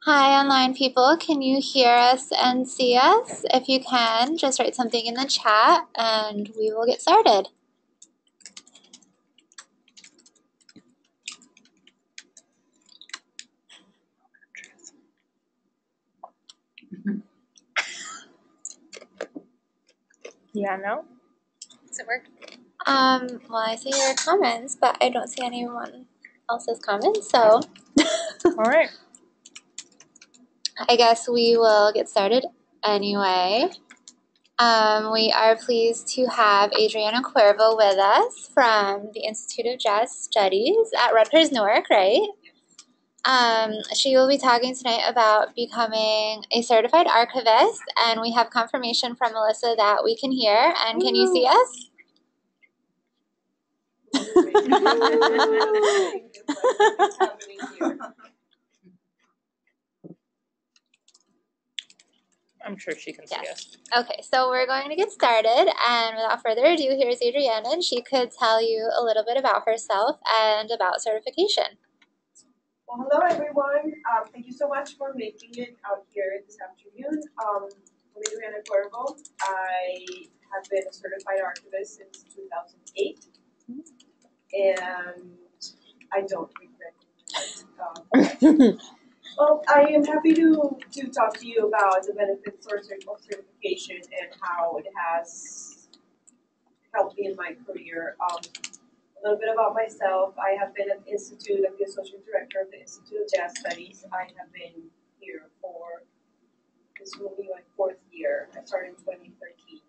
Hi, online people. Can you hear us and see us? If you can, just write something in the chat and we will get started. Yeah, no? Does it work? Well, I see your comments, but I don't see anyone else's comments, so. All right. I guess we will get started anyway. We are pleased to have Adriana Cuervo with us from the Institute of Jazz Studies at Rutgers Newark, right? She will be talking tonight about becoming a certified archivist, and we have confirmation from Melissa that we can hear. And can you see us? I'm sure she can see us. Okay, so we're going to get started, and without further ado, here's Adriana, and she could tell you a little bit about herself and about certification. Well, hello everyone. Thank you so much for making it out here this afternoon. I'm Adriana Cuervo. I have been a certified archivist since 2008, and I don't regret it. Well, I am happy to talk to you about the benefits of certification and how it has helped me in my career. A little bit about myself. I have been at the Institute, I'm the Associate Director of the Institute of Jazz Studies. I have been here for, this will be my 4th year. I started in 2013,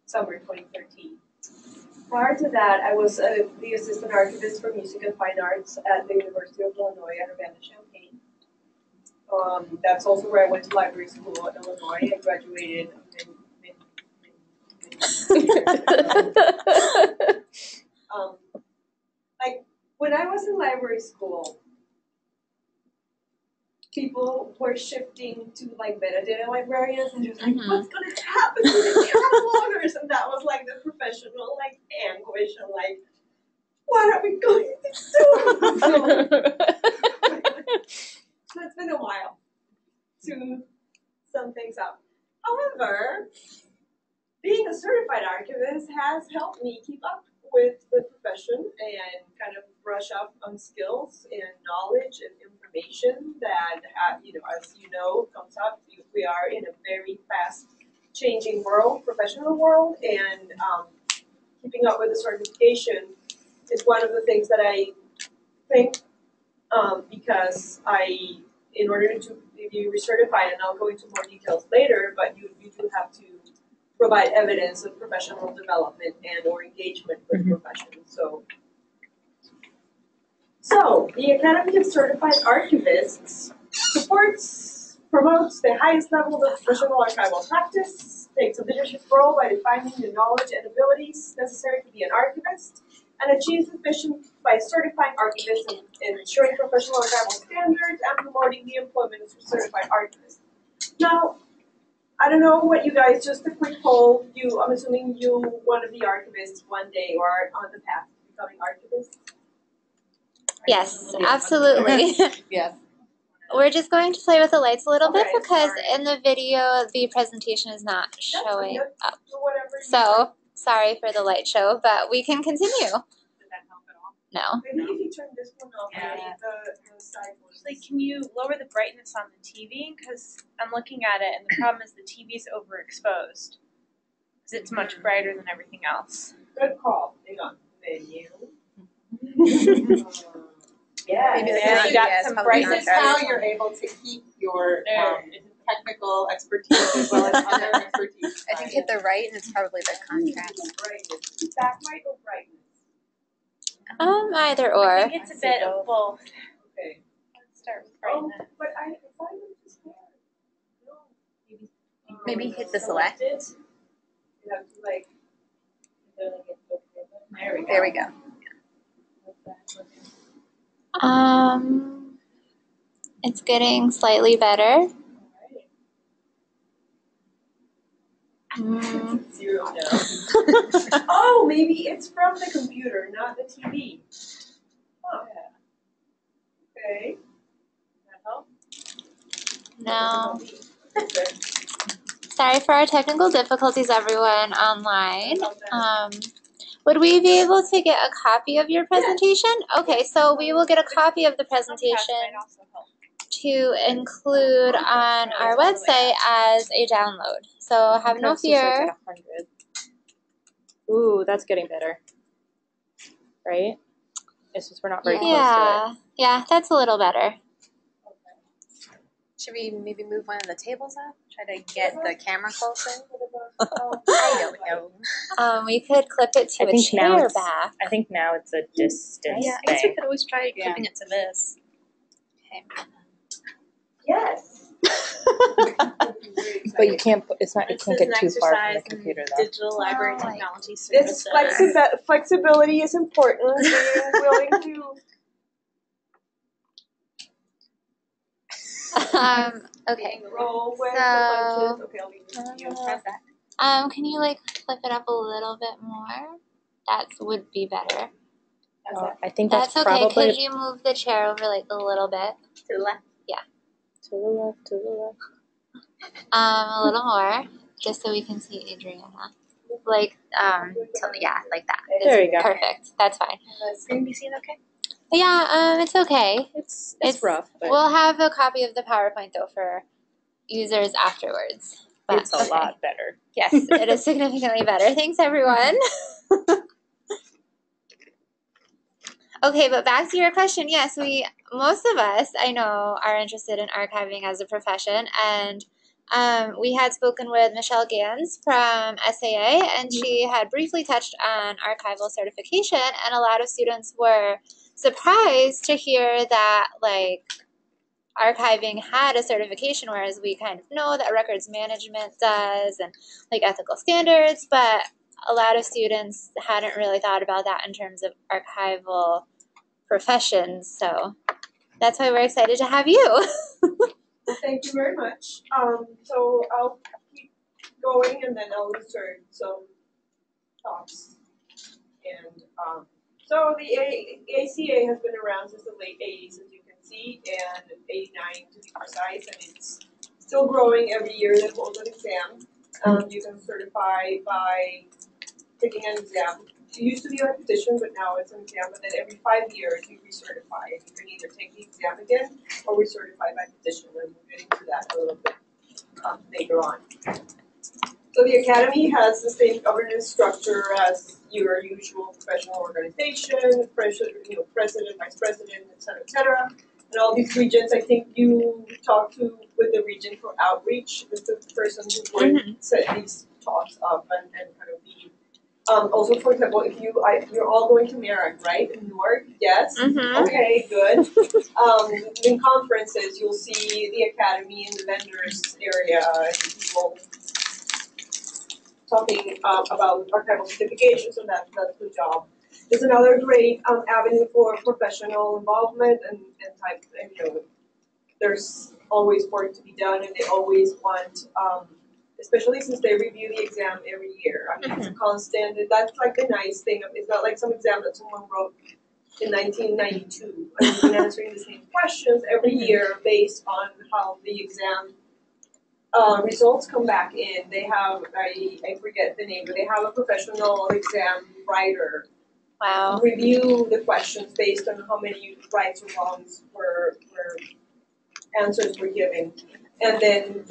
summer 2013. Prior to that, I was the Assistant Archivist for Music and Fine Arts at the University of Illinois at Urbana-Champaign. That's also where I went to library school in Illinois. I graduated like when I was in library school, people were shifting to like metadata librarians, and just like, what's going to happen to the catalogers? And that was like the professional like anguish and like, what are we going to do? So it's been a while to sum things up. However, being a certified archivist has helped me keep up with the profession and kind of brush up on skills and knowledge and information that, as you know, comes up. We are in a very fast-changing world, professional world, and keeping up with the certification is one of the things that I think, because in order to be recertified, and I'll go into more details later, but you do have to provide evidence of professional development and or engagement with the profession. So the Academy of Certified Archivists promotes the highest level of professional archival practice, takes a leadership role by defining the knowledge and abilities necessary to be an archivist, and achieves this mission by certifying archivists and ensuring professional archival standards and promoting the employment of certified archivists. Now, I don't know what you guys, just a quick poll, I'm assuming you want to be archivists one day or are on the path to becoming archivists? Yes, absolutely. Yes. We're just going to play with the lights a little bit because in the video, the presentation is not showing up. So, sorry for the light show, but we can continue. Did that help at all? No. Maybe if you turn this one off, the side one. Like, can you lower the brightness on the TV? Because I'm looking at it, and the problem is the TV's overexposed. Because it's much brighter than everything else. Good call. Hang on. Menu. Yeah. You got some brightness. This is how you're able to keep your technical expertise as well as other expertise. I think hit the right, and it's probably the contrast. Brightness. Backlight or brightness? Either or. I think it's a bit of both. Okay. Let's start with brightness. But I would just no. Maybe hit the select. You have to like. There we go. It's getting slightly better. Zero now. Oh, maybe it's from the computer, not the TV. Oh. Yeah. Okay. That help? No. Sorry for our technical difficulties, everyone online. Would we be able to get a copy of your presentation? Okay, so we will get a copy of the presentation to include on our website as a download. So have no fear. Ooh, that's getting better. Right? It's just we're not very close to it. Yeah, that's a little better. Should we maybe move one of the tables up? Try to get the camera closer? I don't know. We could clip it to I a think now chair it's- back. I think now it's a distance Yeah, I guess we thing. could always try clipping it to this. Yes. But you can't put, it's not, it This can't is get an too far from the exercise in computer though. digital library Well, technology This services. flexibility is important. Being willing to. Okay. Roll with So- the punches. Okay, I'll leave this to you. How's that? Can you like flip it up a little bit more? That would be better. I think that's That's okay. probably Could you move the chair over like a little bit? To the left. to the left, to the left. A little more, just so we can see Adriana. Like, like that. There you go. Perfect. That's fine. The screen be seen okay? Yeah, it's okay. It's It's- rough, but We'll have a copy of the PowerPoint though for users afterwards. But, it's a okay. lot better. Yes, it is significantly better. Thanks, everyone. Okay, but back to your question. Yes, most of us, I know, are interested in archiving as a profession, and we had spoken with Michelle Gans from SAA, and she had briefly touched on archival certification, and a lot of students were surprised to hear that, like, archiving had a certification, whereas we kind of know that records management does, and, like, ethical standards, but a lot of students hadn't really thought about that in terms of archival professions, so that's why we're excited to have you. Well, thank you very much. So I'll keep going and then I'll insert some talks. And so the ACA has been around since the late 80s, as you can see, and 89 to be precise, and it's still growing every year. They hold an exam. You can certify by taking an exam. It used to be a petition, but now it's an exam, and then every 5 years you recertify. You can either take the exam again or recertify by petition, and we'll get into that a little bit later on. So the Academy has the same governance structure as your usual professional organization, president, vice president, et cetera. And all these regions, I think you talked with the region for outreach, with the person who would set these talks up and kind of be. Also, for example, if you're all going to Merrick, right, in Newark, yes? Okay, good. In conferences, you'll see the Academy in the vendors area, and people talking about archival certification, so that's the job. There's another great avenue for professional involvement and there's always work to be done, and they always want, especially since they review the exam every year. I mean, it's a constant. That's like the nice thing. It's not like some exam that someone wrote in 1992. I mean, we're answering the same questions every year based on how the exam results come back in. They have, I forget the name, but they have a professional exam writer Wow. review the questions based on how many rights or wrongs were answers were given. And then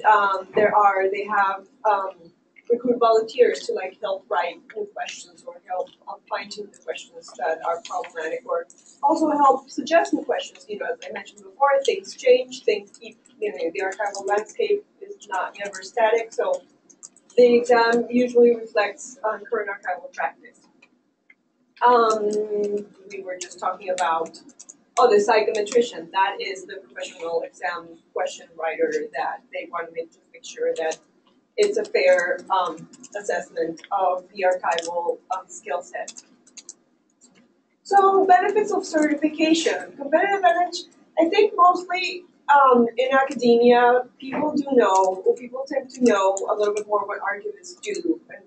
they have recruit volunteers to like help write new questions or help fine tune the questions that are problematic, or also help suggest new questions. You know, as I mentioned before, things change, things keep, the archival landscape is never static, so the exam usually reflects current archival practice. We were just talking about the psychometrician. That is the professional exam question writer that they want to make sure that it's a fair assessment of the archival skill set. So benefits of certification. Competitive advantage, I think mostly in academia, people tend to know a little bit more what archivists do and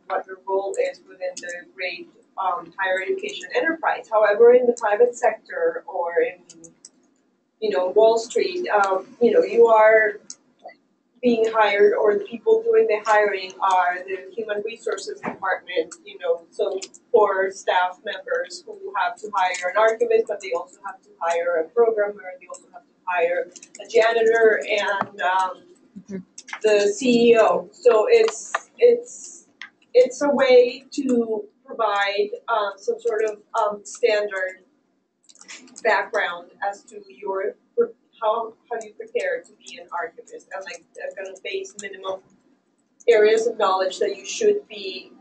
what their role is within the great higher education enterprise. However, in the private sector or in Wall Street, you are being hired, or the people doing the hiring are the human resources department, so for staff members who have to hire an archivist, but they also have to hire a programmer, they also have to hire a janitor and the CEO. So it's a way to provide some sort of standard background as to how you prepare to be an archivist, and like a kind of base minimum areas of knowledge that you should be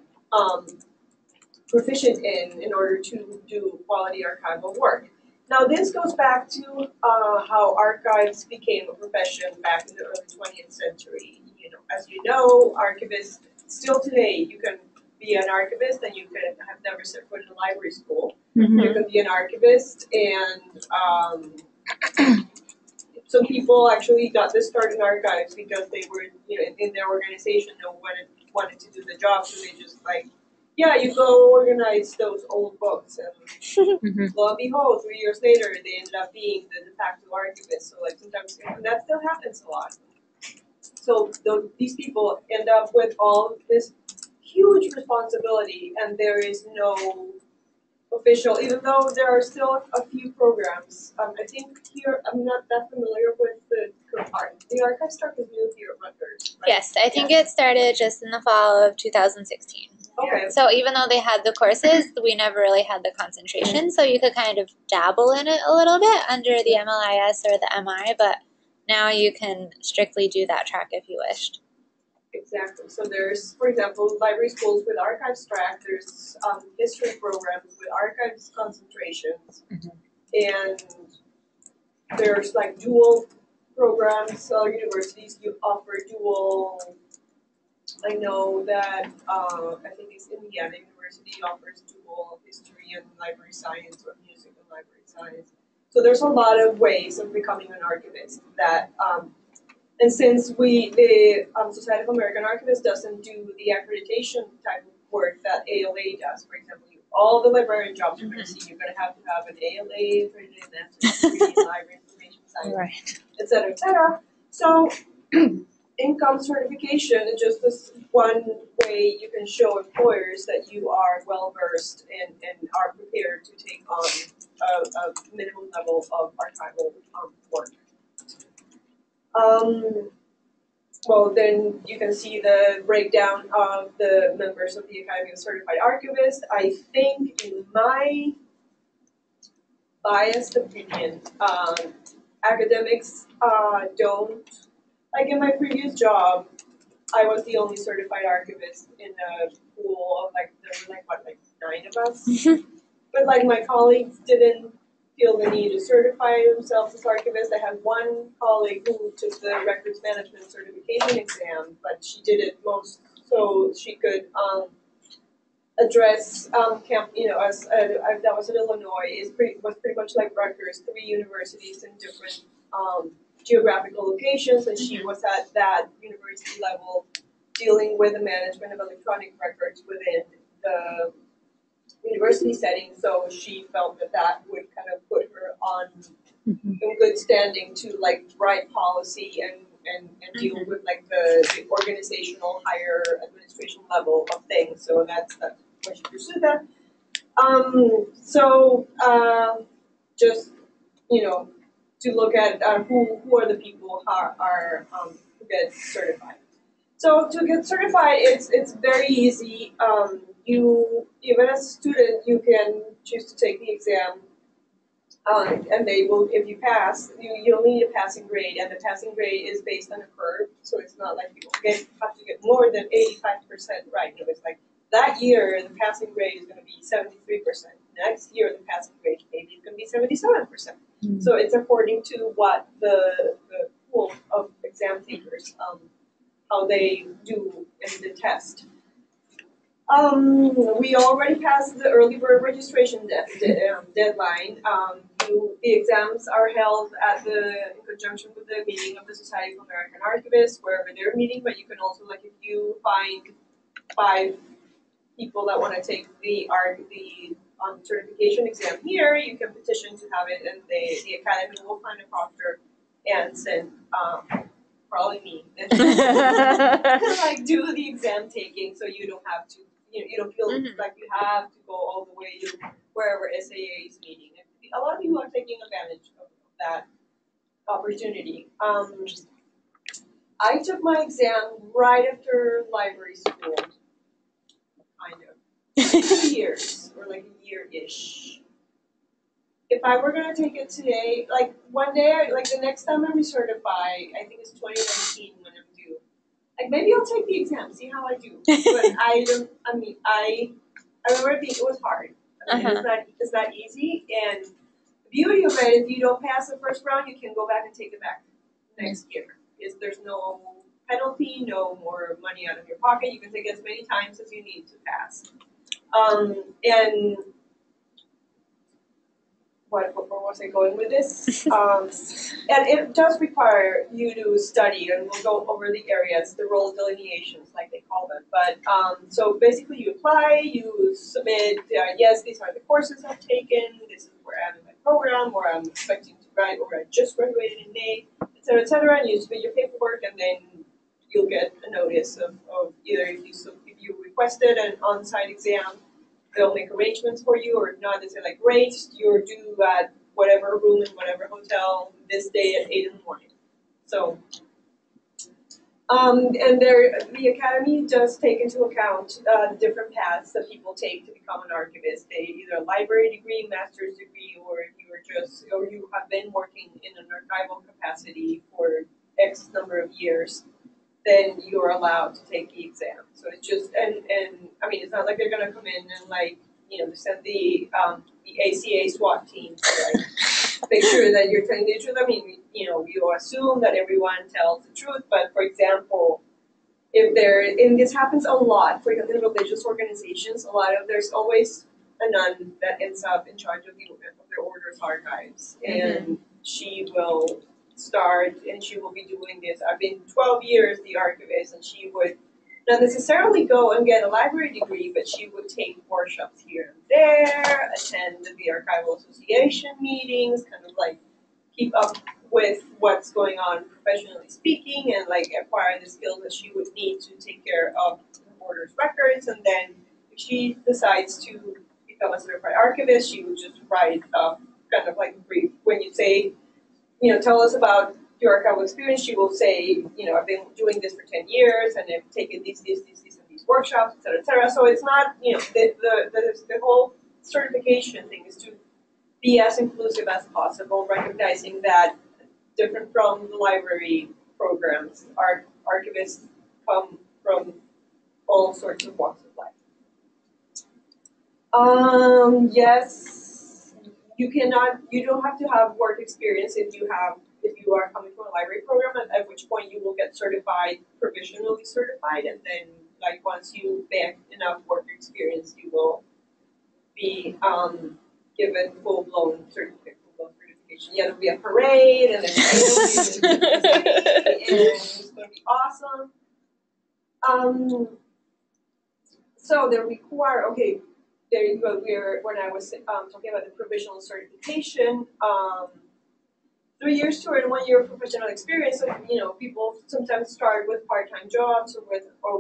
proficient in order to do quality archival work. Now this goes back to how archives became a profession back in the early 20th century. As you know, archivists, still today, you can be an archivist and you can have never set foot in a library school. Mm-hmm. You can be an archivist, and some people actually got this start in archives because they were, in their organization, no one wanted to do the job, so they just you go organize those old books, and lo and behold, 3 years later, they ended up being the de facto archivist. So sometimes, and that still happens a lot. So these people end up with all this huge responsibility, and there is no official, even though there are still a few programs. I think here, I'm not that familiar with the archive stuff is new here at Rutgers, right? Yes, I think it started just in the fall of 2016. Okay. So even though they had the courses, we never really had the concentration, so you could kind of dabble in it a little bit under the MLIS or the MI, but now you can strictly do that track if you wished. Exactly. So there's, for example, library schools with archives track, there's history programs with archives concentrations, and there's dual programs. So universities offer dual. I know that I think it's Indiana University offers dual history and library science, or music and library science. So there's a lot of ways of becoming an archivist that, and since the Society of American Archivists doesn't do the accreditation type of work that ALA does, for example, all the librarian jobs you're going to see, you're going to have an ALA accredited master's degree in library information science, et cetera, et cetera. So income certification is just this one way you can show employers that you are well versed and are prepared to take on a minimum level of archival work. Well, then you can see the breakdown of the members of the Academy of Certified Archivists. I think, in my biased opinion, academics don't. Like in my previous job, I was the only certified archivist in a pool of there were 9 of us. But my colleagues didn't feel the need to certify themselves as archivists. I had one colleague who took the records management certification exam, but she did it most so she could address camp. That was in Illinois. Was pretty much like Rutgers, 3 universities in different geographical locations, and she was at that university level dealing with the management of electronic records within the university setting, so she felt that would kind of put her on in good standing to write policy and deal with the organizational higher administration level of things. So that's why she pursued that. Just to look at who are the people who get certified. So to get certified, it's very easy. Even as a student, you can choose to take the exam, and they will, if you pass, you'll need a passing grade, and the passing grade is based on a curve. So it's not like you have to get more than 85% right. It's that year the passing grade is going to be 73%. Next year the passing grade maybe is going to be 77%. So it's according to what the pool of exam takers how they do in the test. We already passed the early bird registration deadline. The exams are held in conjunction with the meeting of the Society of American Archivists, wherever they're meeting, but you can also, if you find 5 people that want to take the certification exam here, you can petition to have it, and the academy will find a proctor and send probably me like do the exam taking, so you don't have to, you don't feel like you have to go all the way to wherever SAA is meeting. A lot of people are taking advantage of that opportunity. I took my exam right after library school, kind of. 2 years, or like a year-ish. If I were gonna take it today, like one day, like the next time I recertify, I think it's 2019 when I'm due. Like maybe I'll take the exam, see how I do. But I remember it was hard. I mean, it's not easy, and the beauty of it, if you don't pass the first round, you can go back and take it back next year. There's no penalty, no more money out of your pocket. You can take it as many times as you need to pass. And where was I going with this? And it does require you to study, and we'll go over the areas, the role delineations, like they call them. But so basically, you apply, you submit. Yes, these are the courses I've taken. This is where I'm in my program, where I'm expecting to graduate, or I just graduated in May, et cetera. And you submit your paperwork, and then you'll get a notice of either if you requested an on-site exam, they'll make arrangements for you, or if not, they say like, great, you're due at whatever room in whatever hotel this day at 8 in the morning. So, and the academy does take into account the different paths that people take to become an archivist. They either a library degree, master's degree, or you have been working in an archival capacity for X number of years, then you're allowed to take the exam. So it's just, and I mean, it's not like they're gonna come in and like, send the ACA SWAT team to like make sure that you're telling the truth. I mean, you assume that everyone tells the truth, but for example, and this happens a lot, for example, in religious organizations, there's always a nun that ends up in charge of their order's archives, and she will start, and she will be doing this. I've been 12 years the archivist, and she would not necessarily go and get a library degree, but she would take workshops here and there, attend the Archival Association meetings, kind of like keep up with what's going on professionally speaking, and like acquire the skills that she would need to take care of the order's records. And then if she decides to become a certified archivist, she would just write kind of like a brief. When you say, tell us about your archival experience, she will say, I've been doing this for 10 years, and I've taken these, and these workshops, et cetera, et cetera. So it's not, the whole certification thing is to be as inclusive as possible, recognizing that different from the library programs, archivists come from all sorts of walks of life. Yes, you don't have to have work experience if you are coming from a library program, at which point you will get certified, provisionally certified, and then like once you bank enough work experience, you will be given full-blown certification. Yeah, there'll be a parade, and then it's going to be awesome. So they require, okay, there you go. When I was talking about the provisional certification, 3 years to earn 1 year of professional experience. So, people sometimes start with part-time jobs or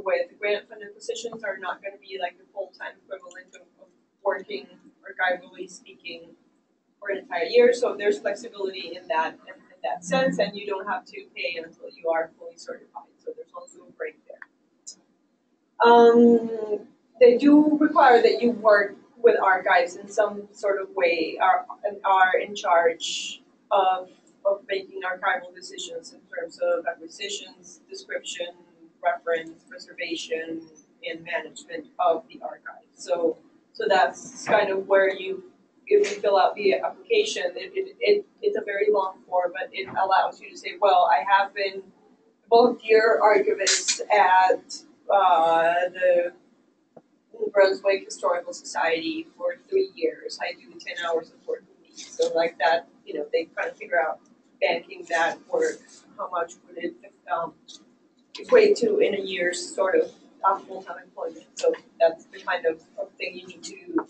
with grant-funded positions are not going to be like the full-time equivalent of working archivally speaking for an entire year. So there's flexibility in that sense, and you don't have to pay until you are fully certified. So there's also a break there. They do require that you work with archives in some sort of way, are in charge of making archival decisions in terms of acquisitions, description, reference, preservation, and management of the archive. So that's kind of where if you fill out the application, it's a very long form, but it allows you to say, well, I have been volunteer archivist at the New Brunswick Historical Society for 3 years. I do 10 hours of work a week. So like that, they kind of figure out banking that work, how much would it equate to in a year's sort of full-time employment. So that's the kind of thing you need to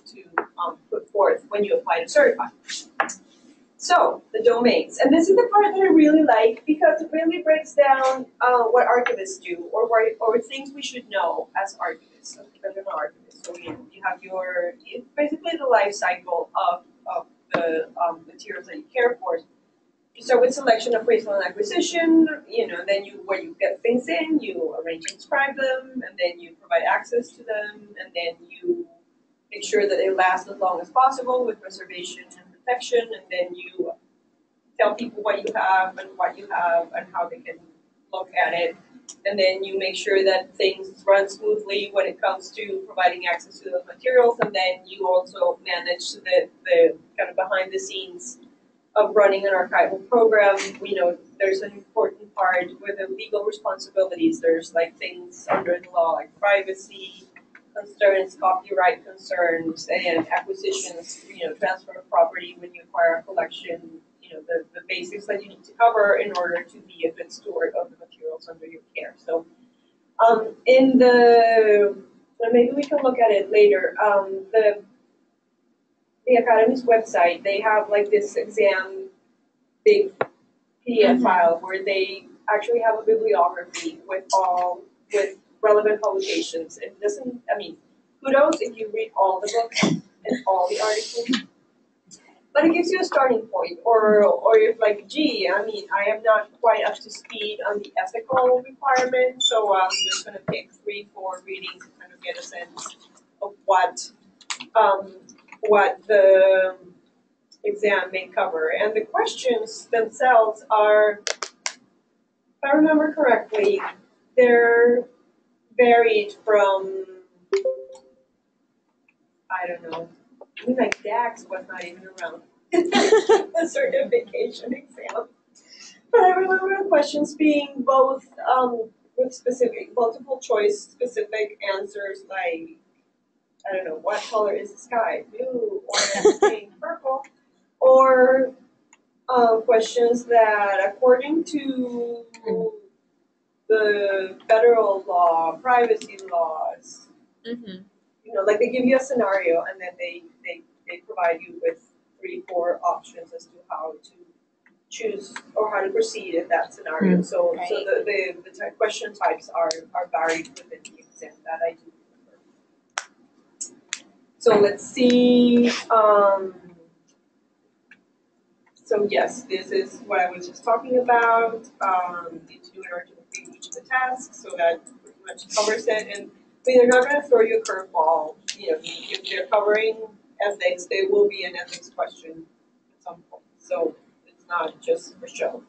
put forth when you apply to certify. So, the domains. And this is the part that I really like because it really breaks down what archivists do or things we should know as archivists, as professional archivists. So you have basically the life cycle of the materials that you care for. You start with selection, appraisal, and acquisition, then where you get things in, you arrange and describe them, and then you provide access to them, and then you make sure that they last as long as possible with preservation and protection, and then you tell people what you have and how they can look at it. And then you make sure that things run smoothly when it comes to providing access to those materials, and then you also manage the kind of behind the scenes of running an archival program. There's an important part with the legal responsibilities. There's like things under the law like privacy concerns, copyright concerns, and acquisitions, transfer of property when you acquire a collection, the basics that you need to cover in order to be a good steward of the materials under your care. So maybe we can look at it later. The Academy's website, they have like this exam big PDF file where they actually have a bibliography with relevant publications. It doesn't, kudos if you read all the books and all the articles, but it gives you a starting point. Or if like, I am not quite up to speed on the ethical requirements, so I'm just going to pick 3-4 readings to kind of get a sense of what the exam may cover. And the questions themselves are, if I remember correctly, they're varied from, I don't know, like DAX was not even around. The certification exam. But I remember the questions being both with specific, multiple choice specific answers like, I don't know, what color is the sky? Blue, orange, pink, purple. Or questions that, according to the federal law, privacy laws, like they give you a scenario and then they provide you with 3-4 options as to how to choose or how to proceed in that scenario. So the question types are varied within the exam that I do remember. So let's see. So yes, this is what I was just talking about. Need to do in order to complete each of the tasks, so that pretty much covers it. And they're not going to throw you a curveball. If they're covering ethics, there will be an ethics question at some point. So it's not just for show.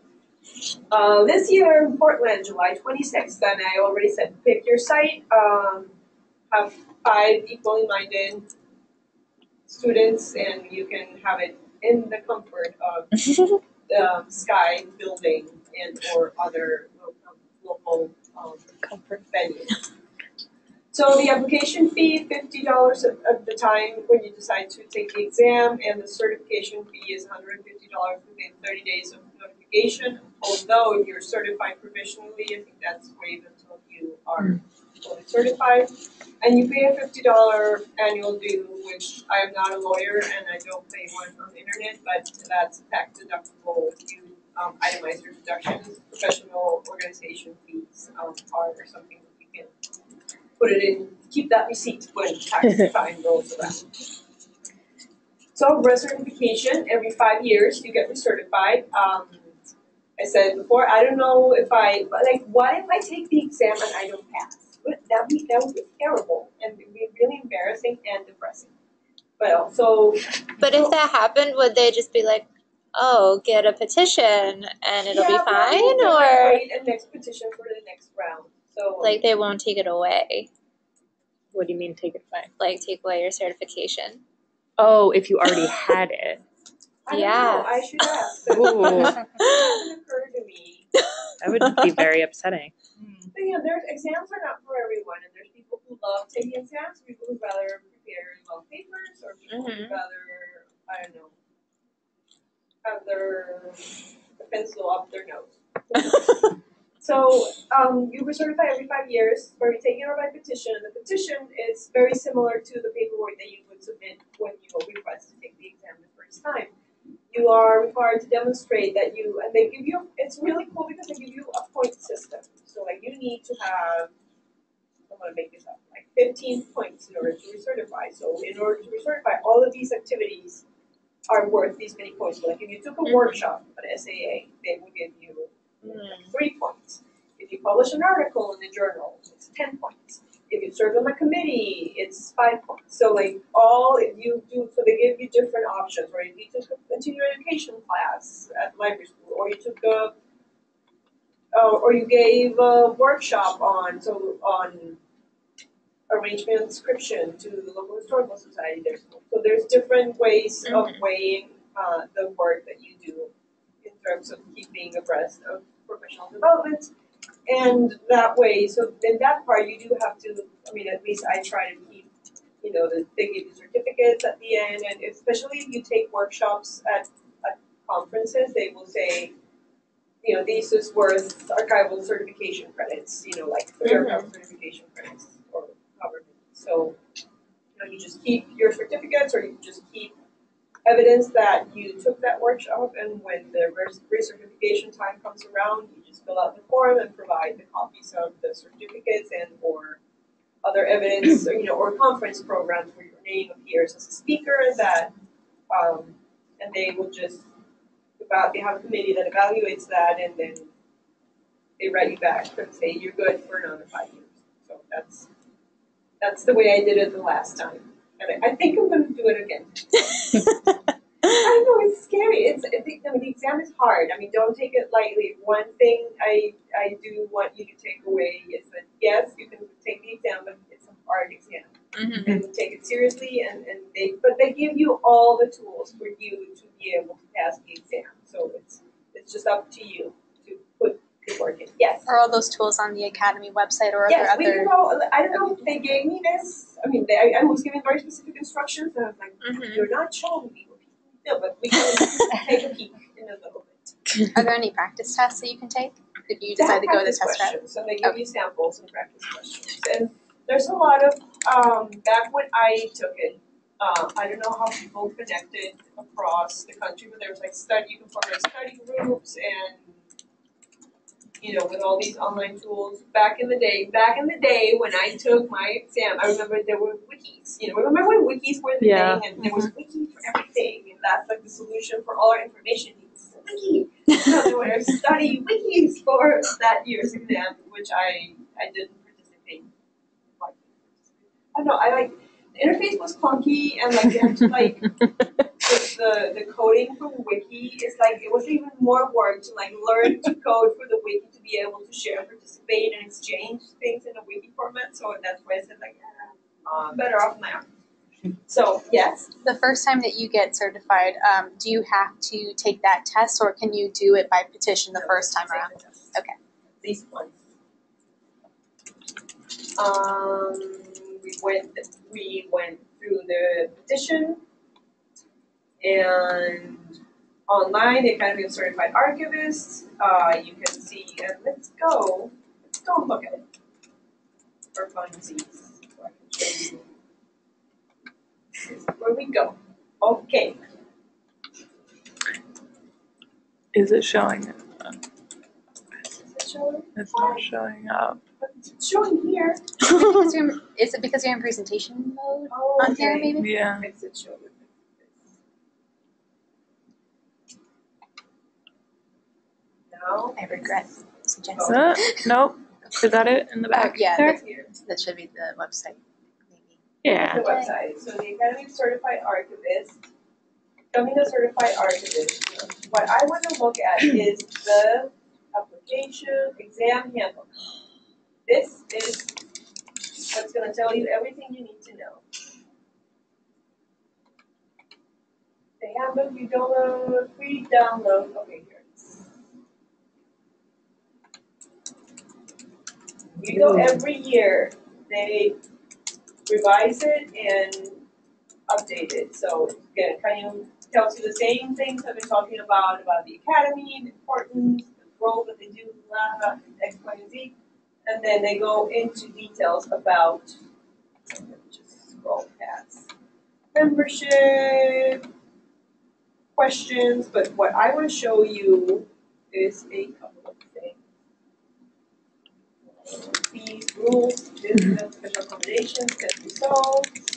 This year in Portland, July 26th, and I already said pick your site. Have 5 equally minded students, and you can have it in the comfort of the Sky building and or other local comfort venues. So the application fee, $50 at the time when you decide to take the exam, and the certification fee is $150 within 30 days of notification. Although if you're certified professionally, I think that's waived until you are fully certified. And you pay a $50 annual due, which I am not a lawyer and I don't pay one on the internet, but that's tax deductible. You itemize your deductions. Professional organization fees are something that you can put it in, keep that receipt when tax time rolls around. So recertification, every 5 years you get recertified. I said before, I don't know if what if I take the exam and I don't pass? That would be terrible and it would be really embarrassing and depressing. But also, but if that happened, would they just be like, "Oh, get a petition and it'll be fine," or wait a next petition for the next round? So like they won't take it away? What do you mean take it away? Like take away your certification? Oh, if you already had it. I don't know. I should ask. Ooh. It hasn't occurred to me. That would be very upsetting. But there's exams are not for everyone, and there's people who love taking exams, people who rather prepare long papers, or people who rather, I don't know, have their pencil up their nose. So you recertify every 5 years, where we take it over by petition. And the petition is very similar to the paperwork that you would submit when you request to take the exam the first time. You are required to demonstrate that you, and they give you, it's really cool because they give you a point system. So like you need to have, I'm gonna make this up, like 15 points in order to recertify. So in order to recertify, all of these activities are worth these many points. So like if you took a workshop at SAA, they will give you 3 points. If you publish an article in the journal, it's 10 points. If you serve on a committee, it's 5 points. So like if you do, so they give you different options, or if you took a continuing education class at library school, or you took or you gave a workshop on arrangement and description to the local historical society. So there's different ways of weighing the work that you do in terms of keeping abreast of professional development. And that way, so in that part, you do have to, I mean, at least I try to keep, they give you certificates at the end, and especially if you take workshops at conferences, they will say, this is worth archival certification credits, like 3 archival certification credits, or however many. So, you just keep your certificates, or you just keep evidence that you took that workshop, and when the recertification time comes around, you just fill out the form and provide the copies of the certificates and or other evidence, or conference programs where your name appears as a speaker, that and they will just they have a committee that evaluates that, and then they write you back and say you're good for another 5 years. So that's the way I did it the last time. And I think I'm going to do it again. I know, it's scary. The exam is hard. I mean, don't take it lightly. One thing I do want you to take away is that, yes, you can take the exam, but it's a hard exam. And take it seriously, but they give you all the tools for you to be able to pass the exam. So it's just up to you to put the work in. Yes. Are all those tools on the Academy website, or are yes, there other? I don't know if they gave me this. I mean, I was given very specific instructions, and I was like, you're not showing me what people do, but we can take a peek in a little bit. Are there any practice tests that you can take if you decide to go the test route? So they give you samples and practice questions. And there's a lot of, back when I took it, I don't know how people connected across the country, but there was you can form study groups and, with all these online tools. Back in the day when I took my exam, I remember there were wikis. Remember when wikis were the thing, and there was wiki for everything, and that's like the solution for all our information needs. Wiki. So there were study wikis for that year's exam, which I didn't participate in. I don't know, the interface was clunky, and you had to the coding from Wiki is it was even more work to learn to code for the Wiki to be able to share, participate, and exchange things in a Wiki format. So that's why I said I'm better off my own. So yes. The first time that you get certified, do you have to take that test, or can you do it by petition the first time around? Okay. At least once. We went through the petition, and online the Academy of Certified Archivists. You can see, and let's go and look at it for funsies. So I can show you. This is where we go. Okay. Is it showing? Is it showing? It's not showing up. It's showing here. Is it because you're in presentation mode Oh, on here, maybe? Yeah. Makes it show with No. I regret suggesting. Nope. Is that it in the back? Yeah, there? that should be the website. Maybe. Yeah. The website. So the Academy of Certified Archivists, becoming a certified archivist. What I want to look at is the application exam handbook. This is what's going to tell you everything you need to know. The handbook you download, free download. Okay, here it is. You go every year. They revise it and update it. So again, it kind of tells you the same things I've been talking about the academy, the importance, the role that they do, X, Y, and Z. And then they go into details about, let me just scroll past, membership, questions, but what I want to show you is a couple of things. Fees, rules, business, special accommodations, test results.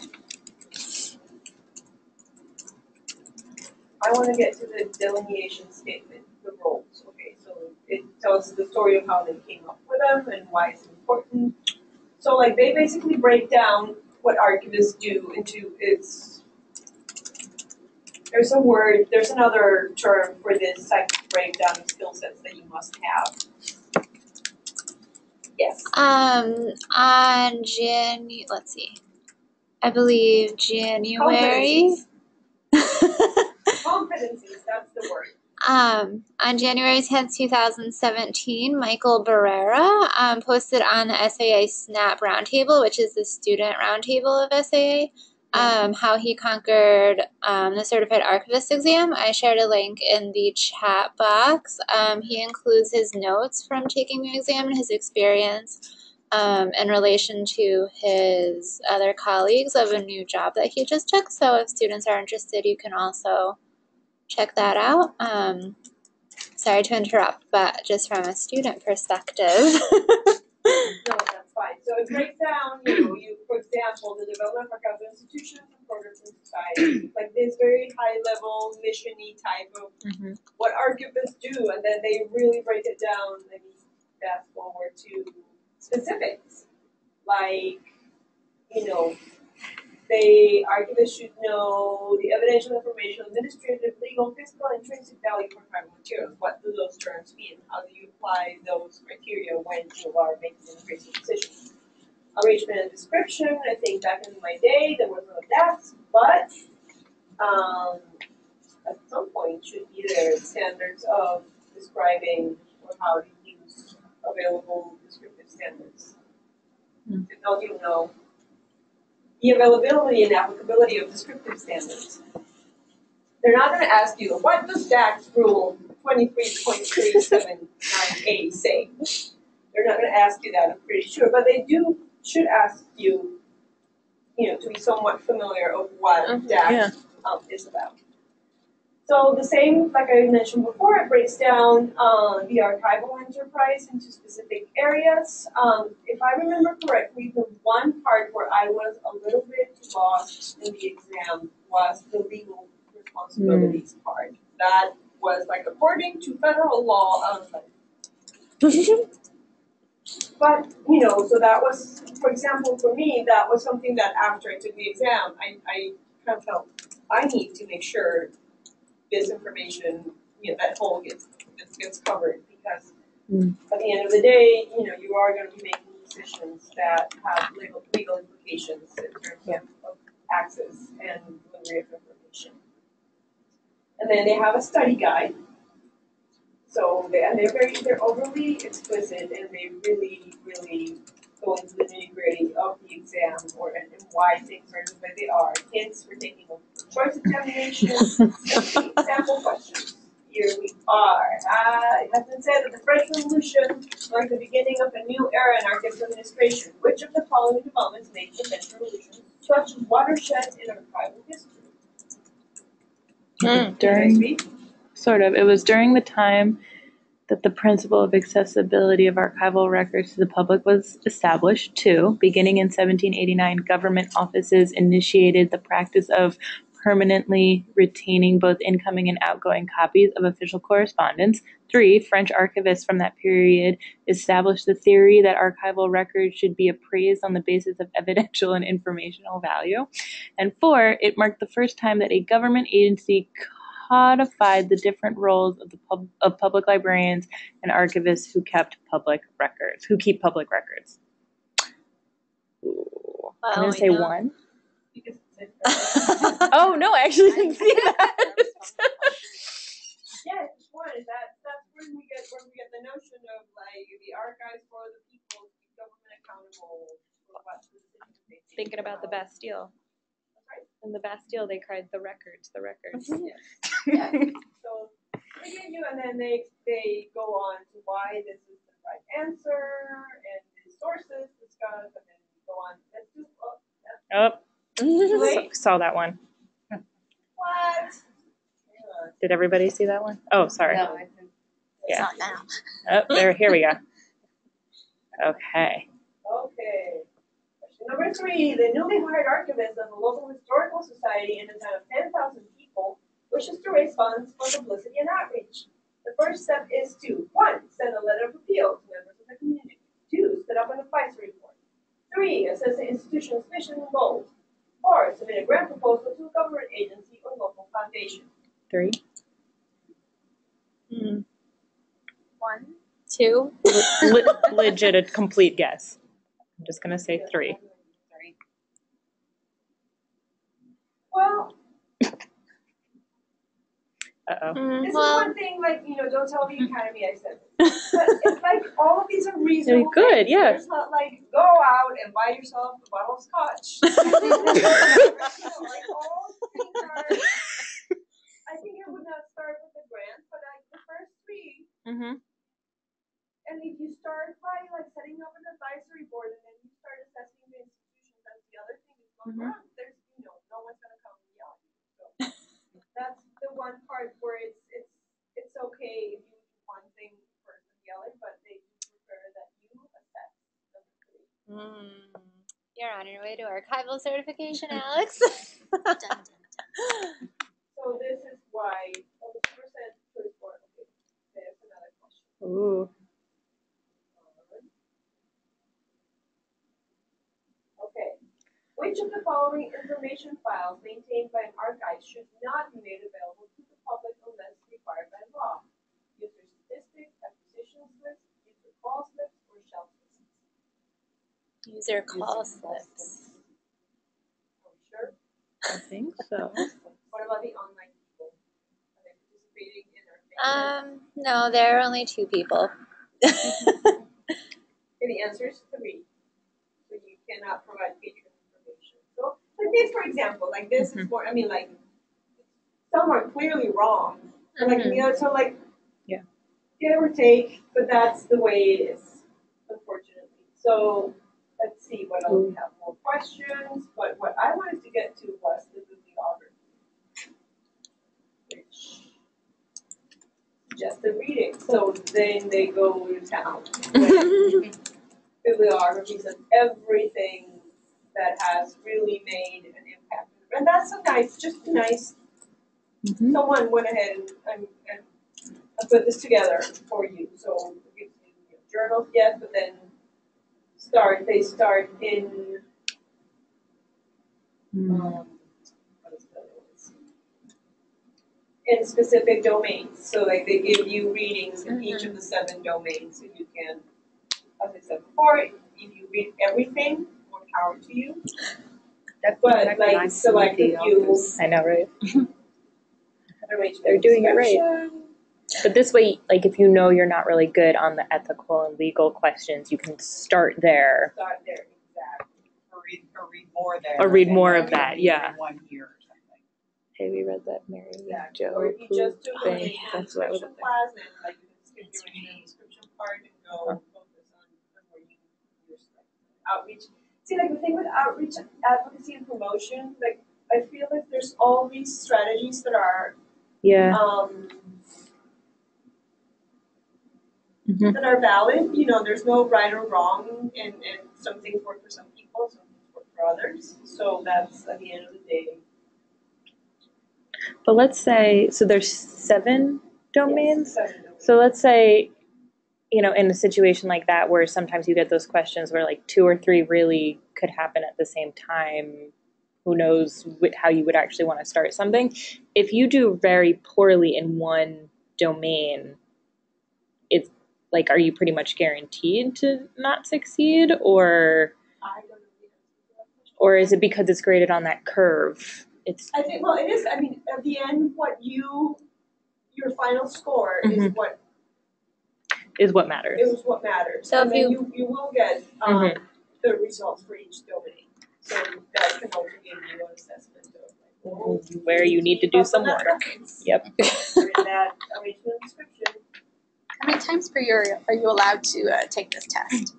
I want to get to the delineation statement, the roles. Okay, so it tells the story of how they came up with them and why it's important. So like they basically break down what archivists do into its, there's another term for this type of breakdown of skill sets that you must have. Yes. Let's see. I believe January. Competencies, that's the word. On January 10th, 2017, Michael Barrera posted on the SAA Snap Roundtable, which is the student roundtable of SAA, how he conquered the Certified Archivist exam. I shared a link in the chat box. He includes his notes from taking the exam and his experience in relation to his other colleagues of a new job that he just took. So if students are interested, you can also check that out. Sorry to interrupt, but just from a student perspective. No, that's fine. So it breaks down, for example, the development of archival institutions and programs in society. Like this very high level, mission-y type of what archivists do, and then they really break it down. Let me fast forward to specifics. Like, archivists should know the evidential information, administrative, legal, fiscal, and intrinsic value for archival materials. What do those terms mean? How do you apply those criteria when you are making an appraisal decision? Arrangement and description. I think back in my day there was none of that, but at some point should be there standards of describing or how to use available descriptive standards. Don't you know? The availability and applicability of descriptive standards. They're not going to ask you, what does DAX rule 23.379A say? They're not going to ask you that, I'm pretty sure, but they should ask you, to be somewhat familiar of what DAX is about. So the same, like I mentioned before, it breaks down the archival enterprise into specific areas. If I remember correctly, the one part where I was a little bit lost in the exam was the legal responsibilities part. That was like according to federal law, I was like, but so that was, for example, for me, that was something that after I took the exam, I kind of felt I need to make sure this information, that whole gets covered, because at the end of the day, you are going to be making decisions that have legal implications in terms of access and delivery of information. And then they have a study guide. So they're overly explicit, and they really, really go into the nitty-gritty of the exam and why things are the way they are. Hints for taking a choice examination, sample questions. Here we are. It has been said that the French Revolution marked the beginning of a new era in archives administration. Which of the following developments made the French Revolution such a watershed in archival history? It was during the time that the principle of accessibility of archival records to the public was established. 2, beginning in 1789, government offices initiated the practice of permanently retaining both incoming and outgoing copies of official correspondence. 3, French archivists from that period established the theory that archival records should be appraised on the basis of evidential and informational value. And 4, it marked the first time that a government agency codified the different roles of public librarians and archivists who keep public records. Ooh. I'm going to say 1. Oh, no, I actually didn't see that. Yes, it's 1. That's when we get the notion of like the archives for the people, government accountable for what the decisions they take. Thinking about the Bastille. That's right. In the Bastille, they cried the records. Yes. Yes. So they give you, and then they go on to why this is the right answer and the sources discussed, and then we go on. Let's do. Saw that one. What? Did everybody see that one? Oh, sorry. No, I think Yeah. Not now. Oh, there. Here we go. Okay. Okay. Question number 3. The newly hired archivist of a local historical society in a town of 10,000 people wishes to raise funds for publicity and outreach. The first step is to 1. Send a letter of appeal to members of the community. 2. Set up an advisory board. 3. Assess the institution's mission and goals. 4. Submit a grant proposal to a government agency or local foundation. 3. 1, 2. Legit, a complete guess. I'm just gonna say 3. Well, Uh-oh. this is one thing, like, don't tell the academy I said this. But it's like all of these are reasonable. Good, things. yeah. There's not like go out and buy yourself a bottle of scotch. Like all things are. I think I would not start with the grant, but like the first 3. Mm-hmm. And if you start by like setting up an advisory board and then you start assessing the institutions as the other thing is going wrong, there's no one's gonna come and yell at you. So that's the one part where it's okay if you do one thing first and the other, but they prefer that you assess number 3. You're on your way to archival certification, Alex. Dun, dun, dun. So this is why 100% choice board. Okay, there's another question. Ooh. Okay. Which of the following information files maintained by an archive should not be made available to the public unless required by law? User statistics, acquisition slips, user call slips, or shelf lists? User call slips. Are we sure? I think so. What about the online people? Are they participating in our thing? No, there are only 2 people. Okay, the answer is 3. So you cannot provide patron information. So like this, for example, like this is more, I mean, like some are clearly wrong. But like the other, so like Yeah. give or take, but that's the way it is, unfortunately. So let's see what else we have. More questions, but what I wanted to get to was the bibliography, which just the reading. So then they go to town with bibliographies of everything that has really made an impact. And that's a nice, just nice. Mm-hmm. Someone went ahead and put this together for you. So it gives you journals, yes, but then they start in what is the other one? In specific domains. So like they give you readings in each of the 7 domains, so you can, as I said before, if you read everything, more power to you. But like select a few. I know, right? Arrange They're doing it right. description. But this way, like if you know you're not really good on the ethical and legal questions, you can start there. Start there, exactly. Or read more there. Or read and more then of that, read yeah. 1 year or something. Hey, we read that Mary Exactly. Jo Or if you just took a thing. That's what I was description class and like you can skip your reading description part and go focus on where you're outreach. See, like the thing with outreach, advocacy, and promotion, like I feel like there's all these strategies that are that are valid. There's no right or wrong, and some things work for some people, some things work for others. So that's at the end of the day. But let's say, so there's 7 domains. Yes, 7 domains. So let's say, in a situation like that where sometimes you get those questions where like 2 or 3 really could happen at the same time. Who knows how you would actually want to start something. If you do very poorly in one domain, it's like, are you pretty much guaranteed to not succeed, or I don't know the answer to that question. Or is it because it's graded on that curve? I think, well, it is. I mean, at the end, your final score is what matters. is what matters. So and if then you will get the results for each domain. So that can also give you an assessment of like where you need to do some work. Yep. Or in that original description. How many times per year are you allowed to take this test?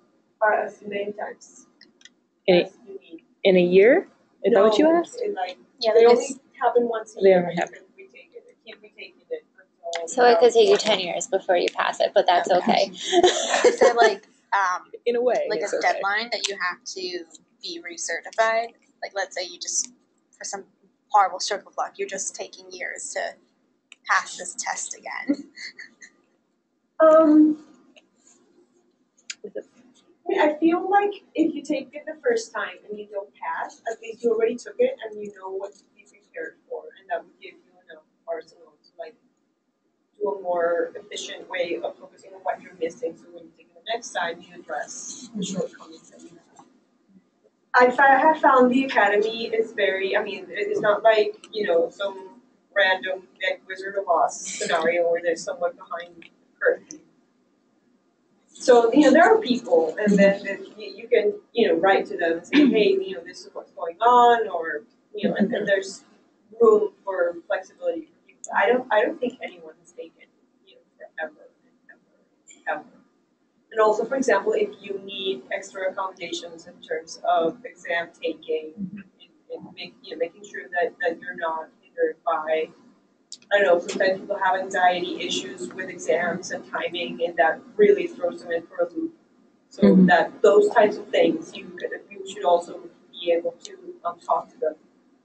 As many times In, as you need. in a year? Is that what you asked? Yeah, They like only happen once a They year. only happen. You can retake it. It can't be taken it until So it could take you 10 years before you pass it, but that's okay. Is there like In a way, like it's a okay. deadline that you have to be recertified? Like let's say you just, for some horrible stroke of luck, you're just taking years to pass this test again. I feel like if you take it the first time and you don't pass, at least you already took it and you know what to be prepared for, and that would give you enough arsenal to like do a more efficient way of focusing on what you're missing. So when you take it the next time, you address the shortcomings that you have. I have found the academy is very. I mean, it's not like some random like Wizard of Oz scenario where there's someone behind the curtain. So, there are people, and then you can, write to them and say, hey, this is what's going on, or, and there's room for flexibility for people. I don't think anyone has taken, forever and ever. And also, for example, if you need extra accommodations in terms of exam taking, making sure that you're not hindered by, I don't know, sometimes people have anxiety issues with exams and timing, and that really throws them in for a loop. So that those types of things, you should also be able to talk to them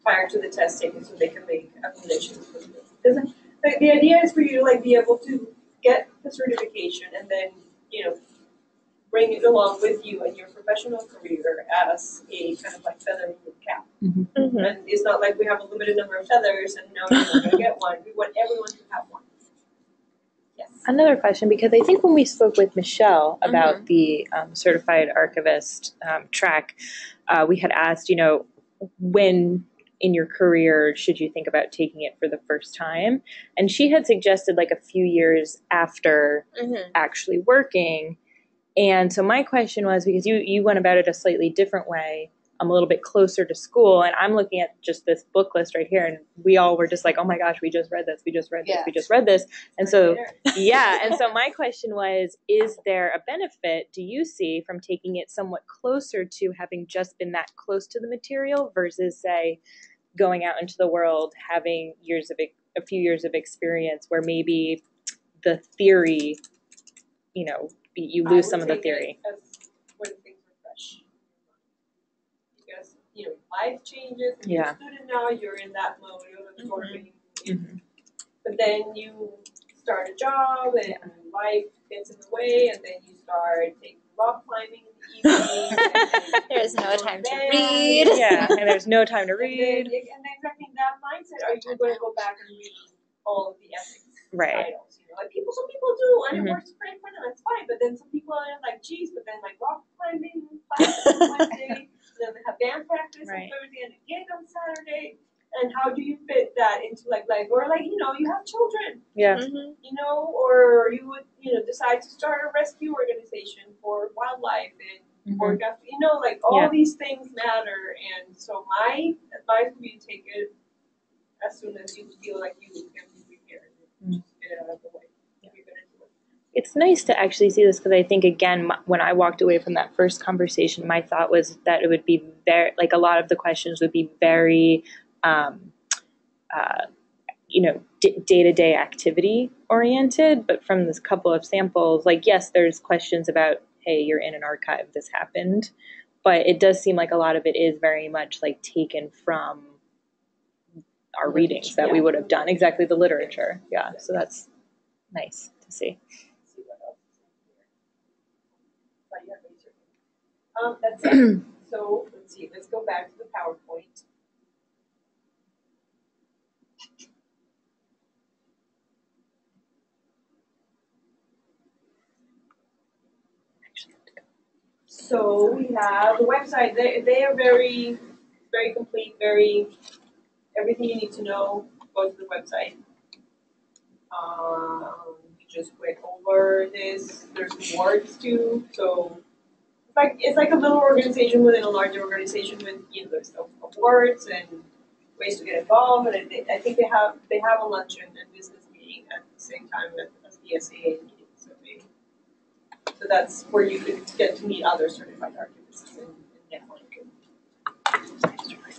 prior to the test taking, so they can make accommodations for you. Because the idea is for you to be able to get the certification and then bring it along with you in your professional career as a kind of feather in your cap. And it's not like we have a limited number of feathers and now you're not going to get one. We want everyone to have one. Yes. Another question, because I think when we spoke with Michelle about the Certified Archivist track, we had asked, when in your career should you think about taking it for the first time? And she had suggested a few years after actually working. And so my question was, because you went about it a slightly different way, I'm a little bit closer to school, and I'm looking at just this book list right here, and we all were just like, oh my gosh, we just read this, we just read this. And so, and so my question was, is there a benefit, do you see, from taking it somewhat closer to having just been that close to the material versus, say, going out into the world, having a few years of experience where maybe the theory, you lose some of the theory. As when things are fresh. Because, life changes, and you're a student now, you're in that mode of absorbing. But then you start a job, and life gets in the way, and then you start taking rock climbing in the evening. There's no time to read. Yeah, and there's no time to read. And then exactly that mindset, are you going to go back and read all of the ethics titles? Some people do, and it works great for them. It's fine. But then some people are geez. But then rock climbing classes on Wednesday, and then they have band practice on Thursday, and a gig on Saturday. And how do you fit that into life? Or you have children. Yeah. Or you would decide to start a rescue organization for wildlife and work after. All these things matter. And so my advice would be to take it as soon as you feel like you can be prepared. Just get it out of the way. It's nice to actually see this because I think, again, when I walked away from that first conversation, my thought was that it would be very, a lot of the questions would be very, day-to-day activity oriented. But from this couple of samples, yes, there's questions about, hey, you're in an archive, this happened. But it does seem like a lot of it is very much taken from our readings that we would have done. Exactly, the literature. Yeah, so that's nice to see. That's it. So let's see. Let's go back to the PowerPoint. So we have the website. They are very, very complete. Everything you need to know. Go to the website. You just click over this. There's awards too. So it's like a little organization within a larger organization with there's awards and ways to get involved, and I think they have a luncheon and business meeting at the same time as the SAA meeting. So that's where you could get to meet other certified archivists and network. And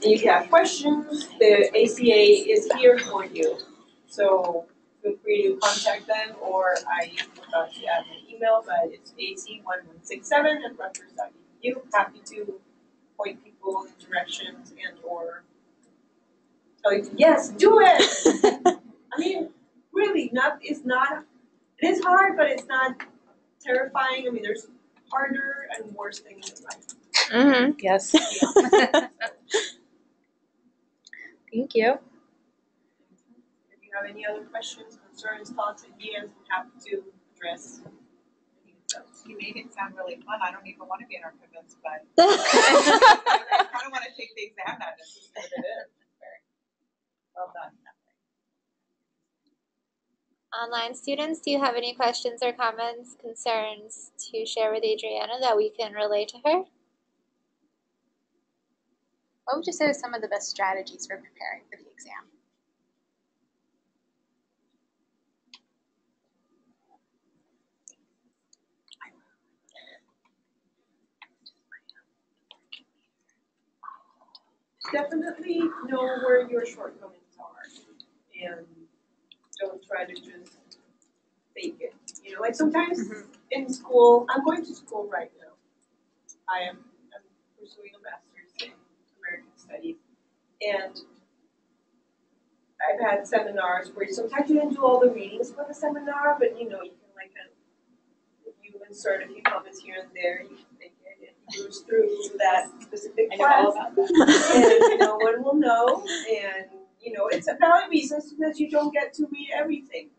if you have questions, the ACA is here for you. So feel free to contact them, or I forgot to add my email, but it's ac1167@rutgers.edu. Happy to point people in directions and or tell you, yes, do it! I mean, really, it is hard, but it's not terrifying. I mean, there's harder and worse things in life. Mm-hmm. Yes. Thank you. If you have any other questions, concerns, thoughts, ideas, I'm happy to address any of those. You made it sound really fun. I don't even want to be an archivist, but I kind of want to take the exam now just to see what it is. Very well done. Online students, do you have any questions or comments, concerns to share with Adriana that we can relay to her? What would you say are some of the best strategies for preparing for the exam? Definitely know where your shortcomings are and don't try to just fake it. You know, like sometimes in school, I'm going to school right now. I'm pursuing a master's in American Studies, and I've had seminars where sometimes you didn't do all the readings for the seminar, but you know, you can like you insert a few comments here and there, you can make it, and it goes through that specific class. And no one will know, and you know, it's a valid reason because you don't get to read everything.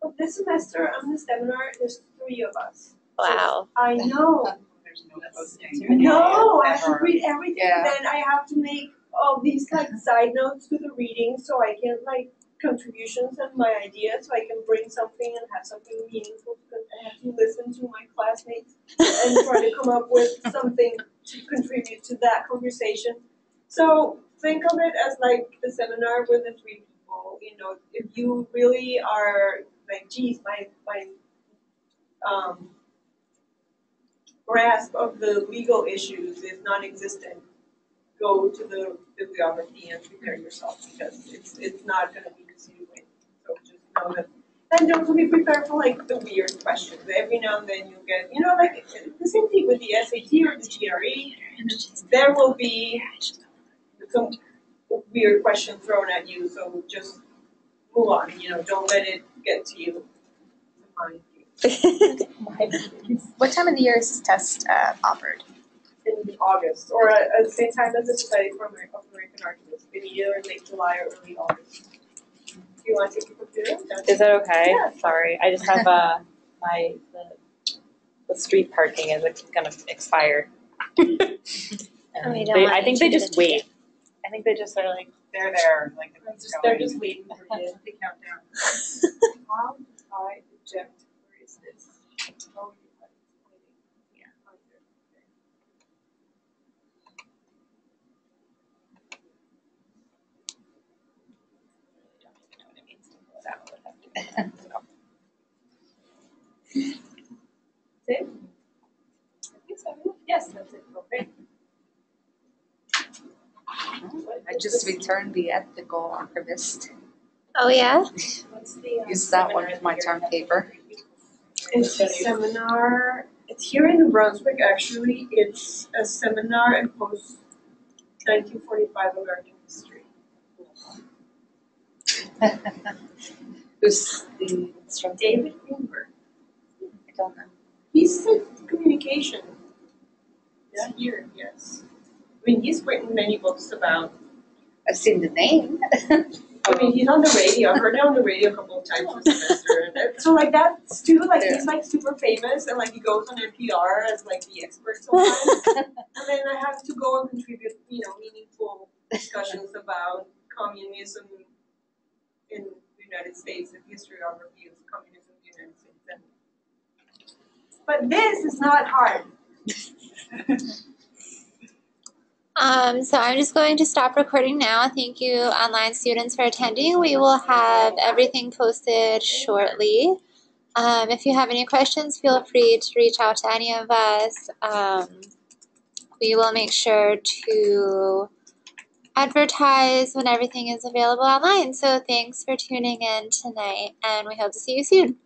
But this semester on the seminar, there's 3 of us. Wow. So I know. There's no posting. No, I have to read everything. Yeah. Then I have to make all these like side notes to the reading, so I can like contributions and my ideas, so I can bring something and have something meaningful. I have to listen to my classmates and try to come up with something to contribute to that conversation. So think of it as like the seminar with the 3 people. You know, if you really are like, geez, my grasp of the legal issues is non-existent, go to the bibliography and prepare yourself, because it's not going to be easy to win. So just know that. And don't be prepared for like the weird questions. Every now and then you'll get, you know, like the same thing with the SAT or the GRE. There will be some weird question thrown at you, so just move on. You know, don't let it get to you. What time of the year is this test offered? In August, or at the same time as the Society for American Archivists, in either late July or early August. Do you want to take a computer? Is that okay? Yeah. Sorry, I just have the street parking is gonna expire. And I think they just wait. I think they just are like They're there, like They're just waiting for you. the countdown. How do I eject? Where is this? Oh, yeah. It? Yes, that's it. Okay. I just returned the ethical archivist. Oh, yeah? What's the Use that one with my term paper. It's a seminar. It's here in New Brunswick, actually. It's a seminar in post 1945 American history. Who's the instructor? David Greenberg. I don't know. He's a communication. Yeah, here, yes. I mean, he's written many books about. I've seen the name. I mean, he's on the radio. I've heard him on the radio a couple of times this semester. And so, like, that's too, like, he's, like, super famous, and, like, he goes on NPR as, like, the expert sometimes. And then I have to go and contribute, you know, meaningful discussions about communism in the United States and historiography of communism in the United States. But this is not hard. So I'm just going to stop recording now. Thank you, online students, for attending. We will have everything posted shortly. If you have any questions, feel free to reach out to any of us. We will make sure to advertise when everything is available online. So thanks for tuning in tonight, and we hope to see you soon.